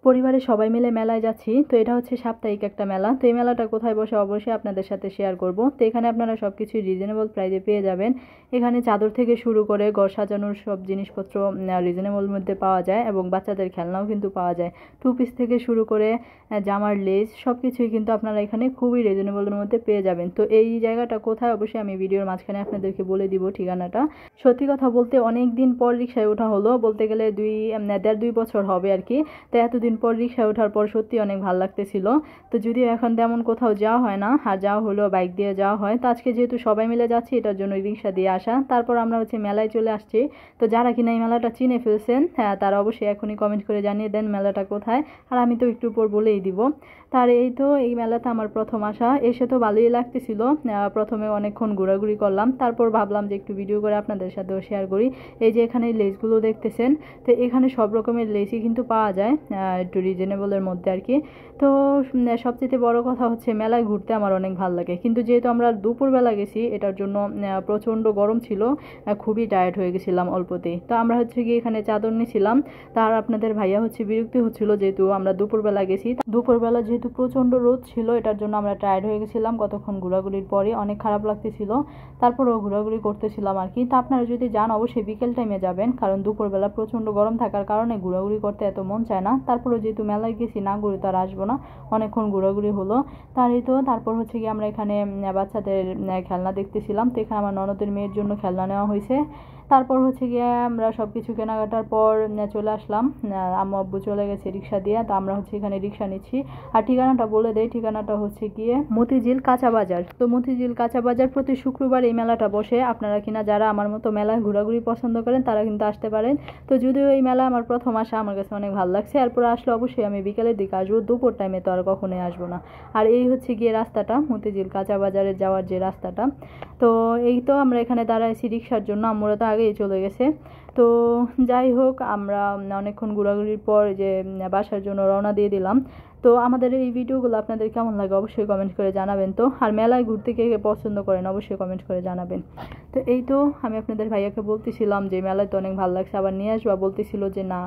পরিবারের সবাই মিলে মেলায় যাচ্ছি। তো এটা হচ্ছে সাপ্তাহিক একটা মেলা। তো এই মেলাটা কোথায় বসে অবশ্যই আপনাদের সাথে শেয়ার করব। তো এখানে আপনারা সব কিছুই রিজনেবল প্রাইসে পেয়ে যাবেন। এখানে চাদর থেকে শুরু করে ঘর সাজানোর সব জিনিসপত্র রিজনেবল মধ্যে পাওয়া যায় এবং বাচ্চাদের খেলনাও কিন্তু পাওয়া যায়। টু পিস থেকে শুরু করে জামার লেস সব কিছুই কিন্তু আপনারা এখানে খুবই রিজনেবলের মধ্যে পেয়ে যাবেন। তো এই জায়গাটা কোথায় অবশ্যই আমি ভিডিওর মাঝখানে আপনাদেরকে বলে দিব ঠিকানাটা। সত্যি কথা বলতে অনেক দিন পর রিক্সায় ওঠা হলো, বলতে গেলে 1.5-2 বছর হবে আর কি। তো এতদিন পর রিক্সায় ওঠার পর সত্যি অনেক ভালো লাগতেছিল। তো যদিও এখন তেমন কোথাও যাওয়া হয় না, আর যাওয়া হলো বাইক দিয়ে যাওয়া হয়। তো আজকে যেহেতু সবাই মিলে যাচ্ছি এটার জন্য রিক্সা দিয়ে আসা। তারপর আমরা হচ্ছে মেলায় চলে আসছি। তো যারা কিনা এই মেলাটা চিনে ফেলছেন হ্যাঁ তারা অবশ্যই এখনই কমেন্ট করে জানিয়ে দেন মেলাটা কোথায়। আর আমি তো একটু পর বলেই দিব। তার এই তো এই মেলাতে আমার প্রথম আসা, এসে তো ভালোই লাগতেছিল। প্রথমে অনেকক্ষণ ঘোরাঘুরি করলাম, তারপর ভাবলাম যে একটু ভিডিও করে আপনাদের সাথেও শেয়ার করি। এই যে এখানে লেসগুলো দেখতেছেন, তো এখানে সব রকমের লেসই কিন্তু পাওয়া যায় একটু রিজনেবলের মধ্যে আর কি। তো সবচেয়ে বড় কথা হচ্ছে মেলায় ঘুরতে আমার অনেক ভালো লাগে, কিন্তু যেহেতু আমরা দুপুরবেলা গেছি এটার জন্য প্রচণ্ড গরম ছিল, খুবই টায়ার্ড হয়ে গেছিলাম অল্পতেই। তো আমরা হচ্ছে গিয়ে এখানে চাদর নিয়েছিলাম। তার আপনাদের ভাইয়া হচ্ছে বিরক্তি হচ্ছিল যেহেতু আমরা দুপুরবেলা গেছি। দুপুরবেলা যেহেতু প্রচণ্ড রোদ ছিল এটার জন্য আমরা টায়ার্ড হয়ে গেছিলাম কতক্ষণ ঘোরাঘুরির পরে, অনেক খারাপ লাগতেছিল। তারপরেও ঘোরাঘুরি করতেছিলাম আর কি। তো আপনারা যদি যান অবশ্যই বিকেল টাইমে যাবেন, কারণ দুপুরবেলা প্রচণ্ড গরম থাকার কারণে ঘোরাঘুরি করতে এত মন চায় না। তারপরেও যেহেতু মেলায় গেছি না ঘুরে তো আর আসবো না, অনেকক্ষণ ঘোরাঘুরি হলো। তারই তো তারপর হচ্ছে কি আমরা এখানে বাচ্চাদের খেলনা দেখতেছিলাম। তো এখানে আমার ননদের মেয়ের জন্য খেলনা নেওয়া হয়েছে। তারপর হচ্ছে গিয়ে আমরা সব কিছু কেনাকাটার পর চলে আসলাম। আম্মু আব্বু চলে গেছে রিক্সা দিয়ে, তো আমরা হচ্ছে এখানে রিক্সা নিচ্ছি। আর ঠিকানাটা বলে দেয়, ঠিকানাটা হচ্ছে গিয়ে মতিঝিল কাঁচা বাজার। তো মতিঝিল কাঁচা বাজার প্রতি শুক্রবার এই মেলাটা বসে। আপনারা কিনা যারা আমার মতো মেলায় ঘোরাঘুরি পছন্দ করেন তারা কিন্তু আসতে পারেন। তো যদিও এই মেলা আমার প্রথম আসা, আমার কাছে অনেক ভালো লাগছে। এরপর আসলে অবশ্যই আমি বিকেলের দিকে আসবো, দুপুর টাইমে তো আর কখনোই আসবো না। আর এই হচ্ছে গিয়ে রাস্তাটা, মতিঝিল কাঁচা বাজারে যাওয়ার যে রাস্তাটা। তো এই তো আমরা এখানে দাঁড়াইছি রিক্সার জন্য, আমরা তো আগেই চলে গেছে। তো যাই হোক আমরা অনেকক্ষণ ঘোরাঘুরির পর যে বাসার জন্য রওনা দিয়ে দিলাম। তো আমাদের এই ভিডিওগুলো আপনাদের কেমন লাগে অবশ্যই কমেন্ট করে জানাবেন। তো আর মেলায় ঘুরতে কে কে পছন্দ করেন অবশ্যই কমেন্ট করে জানাবেন। তো এই তো আমি আপনাদের ভাইয়াকে বলতেছিলাম যে মেলায় তো অনেক ভালো লাগছে, আবার নিয়ে আসবা, বলতেছিল যে না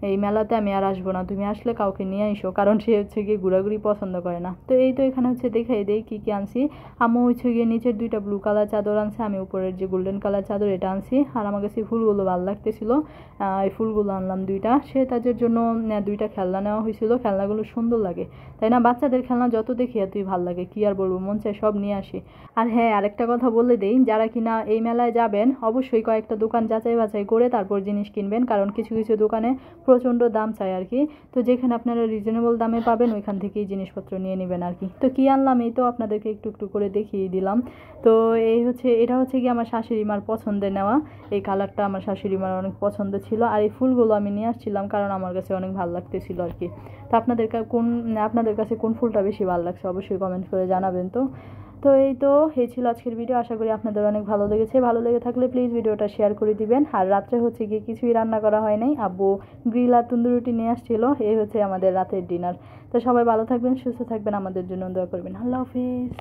এই মেলাতে আমি আর আসবো না, তুমি আসলে কাউকে নিয়ে আইসো, কারণ সে হচ্ছে গিয়ে ঘোরাঘুরি পছন্দ করে না। তো এই তো এখানে হচ্ছে দেখাই দেই কী কী আনছি। আম্মু হচ্ছে গিয়ে নিচের 2টা ব্লু কালার চাদর আনছে, আমি উপরের যে গোল্ডেন কালার চাদর এটা আনছি। আর আমার কাছে ফুলগুলো ভালো লাগতেছিল, এই ফুলগুলো আনলাম 2টা। সে তাদের জন্য 2টা খেলনা নেওয়া হয়েছিল। খেলনাগুলো সুন্দর লাগে তাই না, বাচ্চাদের খেলনা যত দেখি এতই ভালো লাগে, কি আর বলবো, মন চায় সব নিয়ে আসি। আর হ্যাঁ আরেকটা কথা বলে দেই, যারা কিনা এই মেলায় যাবেন অবশ্যই কয়েকটা দোকান যাচাই বাছাই করে তারপর জিনিস কিনবেন, কারণ কিছু কিছু দোকানে প্রচণ্ড দাম চায় আর কি। তো যেখানে আপনারা রিজনেবল দামে পাবেন ওইখান থেকেই জিনিসপত্র নিয়ে নেবেন আর কি। তো কী আনলাম এই তো আপনাদেরকে একটু একটু করে দেখিয়ে দিলাম। তো এই হচ্ছে এটা হচ্ছে কি আমার শাশুড়ি মার পছন্দের নেওয়া, এই কালারটা আমার শাশুড়ি মার অনেক পছন্দ ছিল। আর এই ফুলগুলো আমি নিয়ে আসছিলাম কারণ আমার কাছে অনেক ভালো লাগতেছিল আর কি। তো আপনাদের কাছে কোন ফুলটা বেশি ভালো লাগছে অবশ্যই কমেন্ট করে জানাবেন। তো তো এই ছিল আজকের ভিডিও। আশা করি আপনাদের অনেক ভালো লেগেছে। ভালো লেগে থাকলে প্লিজ ভিডিওটা শেয়ার করে দিবেন। আর রাত্রে হচ্ছে গিয়ে কিছুই রান্না করা হয় নাই, আব্বু গ্রিল আর তন্দুরি রুটি নিয়ে আসছিল। এই হচ্ছে আমাদের রাতের ডিনার। তো সবাই ভালো থাকবেন, সুস্থ থাকবেন, আমাদের জন্য দোয়া করবেন। আল্লাহ হাফিজ।